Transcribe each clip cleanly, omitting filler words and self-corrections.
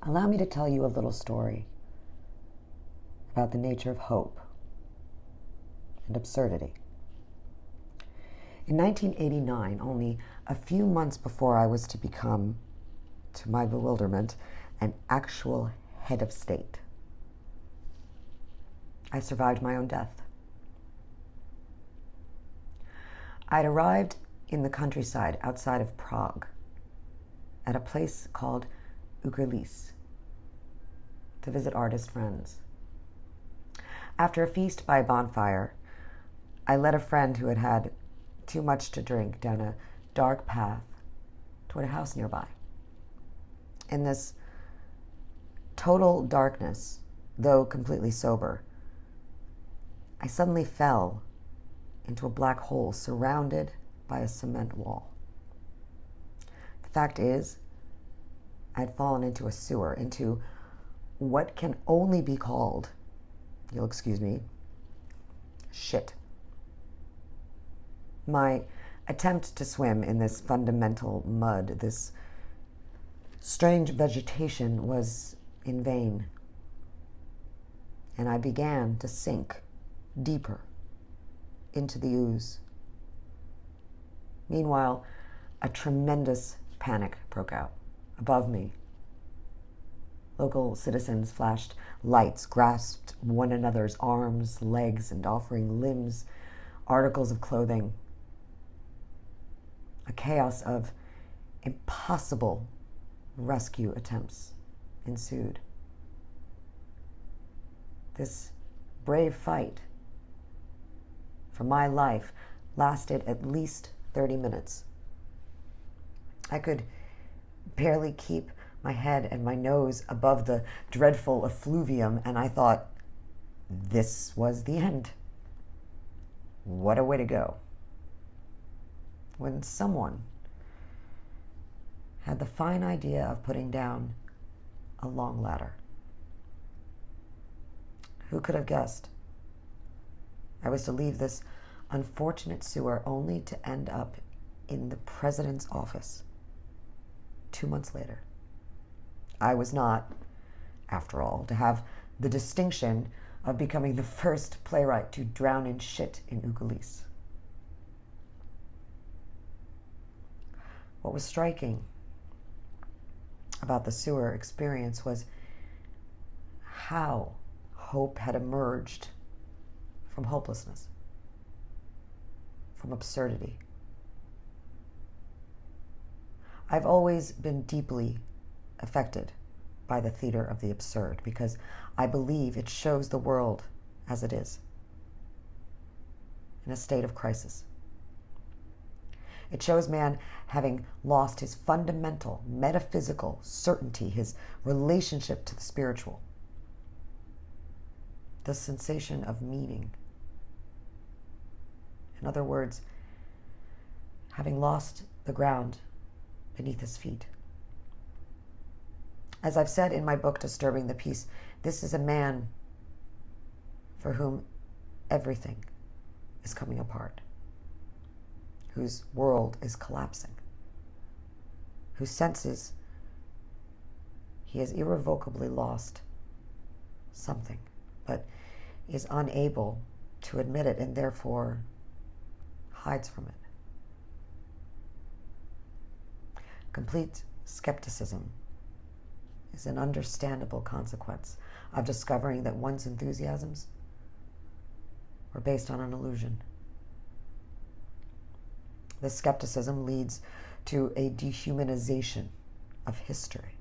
Allow me to tell you a little story about the nature of hope and absurdity. In 1989, only a few months before I was to become, to my bewilderment, an actual head of state, I survived my own death. I'd arrived in the countryside outside of Prague at a place called Powerless to visit artist friends. After a feast by a bonfire, I led a friend who had had too much to drink down a dark path toward a house nearby. In this total darkness, though completely sober, I suddenly fell into a black hole surrounded by a cement wall. The fact is, I had fallen into a sewer, into what can only be called, you'll excuse me, shit. My attempt to swim in this fundamental mud, this strange vegetation, was in vain, and I began to sink deeper into the ooze. Meanwhile, a tremendous panic broke out above me. Local citizens flashed lights, grasped one another's arms, legs, and offering limbs, articles of clothing. A chaos of impossible rescue attempts ensued. This brave fight for my life lasted at least 30 minutes. I could barely keep my head and my nose above the dreadful effluvium, and I thought, this was the end. What a way to go. When someone had the fine idea of putting down a long ladder. Who could have guessed I was to leave this unfortunate sewer only to end up in the president's office 2 months later? I was not, after all, to have the distinction of becoming the first playwright to drown in shit in Powerless. What was striking about the sewer experience was how hope had emerged from hopelessness, from absurdity. I've always been deeply affected by the theater of the absurd because I believe it shows the world as it is, in a state of crisis. It shows man having lost his fundamental metaphysical certainty, his relationship to the spiritual, the sensation of meaning. In other words, having lost the ground beneath his feet. As I've said in my book, Disturbing the Peace, this is a man for whom everything is coming apart, whose world is collapsing, who senses he has irrevocably lost something, but is unable to admit it and therefore hides from it. Complete skepticism is an understandable consequence of discovering that one's enthusiasms were based on an illusion. This skepticism leads to a dehumanization of history.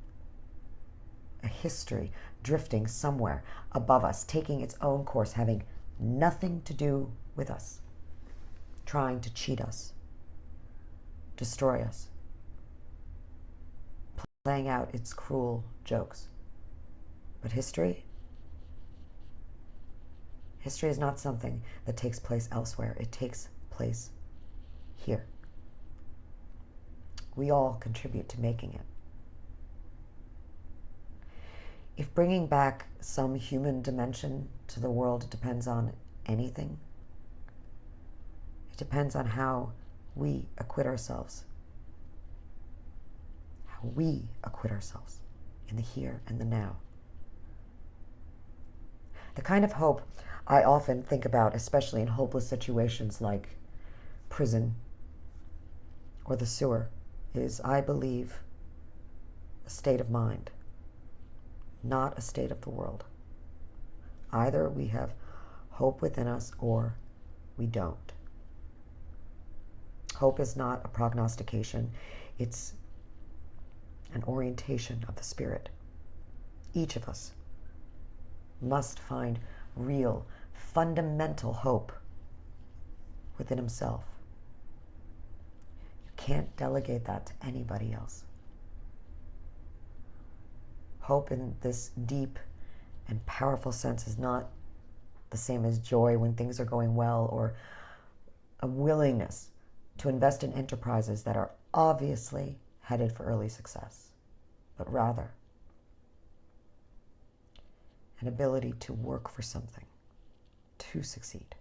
A history drifting somewhere above us, taking its own course, having nothing to do with us, trying to cheat us, destroy us, playing out its cruel jokes. But history is not something that takes place elsewhere. It takes place here. We all contribute to making it. If bringing back some human dimension to the world depends on anything, it depends on how we acquit ourselves. How we acquit ourselves in the here and the now. The kind of hope I often think about, especially in hopeless situations like prison or the sewer, is, I believe, a state of mind, not a state of the world. Either we have hope within us or we don't. Hope is not a prognostication. It's an orientation of the spirit. Each of us must find real, fundamental hope within himself. You can't delegate that to anybody else. Hope in this deep and powerful sense is not the same as joy when things are going well, or a willingness to invest in enterprises that are obviously headed for early success, but rather an ability to work for something, to succeed.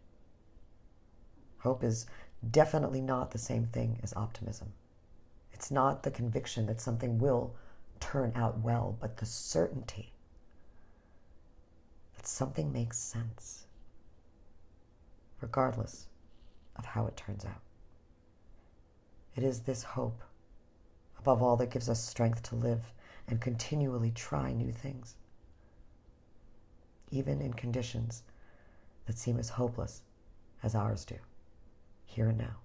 Hope is definitely not the same thing as optimism. It's not the conviction that something will turn out well, but the certainty that something makes sense, regardless of how it turns out. It is this hope, above all, that gives us strength to live and continually try new things, even in conditions that seem as hopeless as ours do, here and now.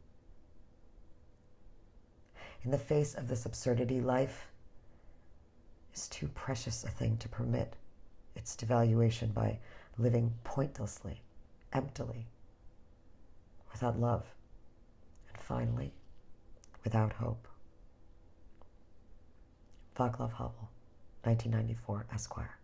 In the face of this absurdity, life is too precious a thing to permit its devaluation by living pointlessly, emptily, without love, and finally, without hope. Vaclav Havel, 1994, Esquire.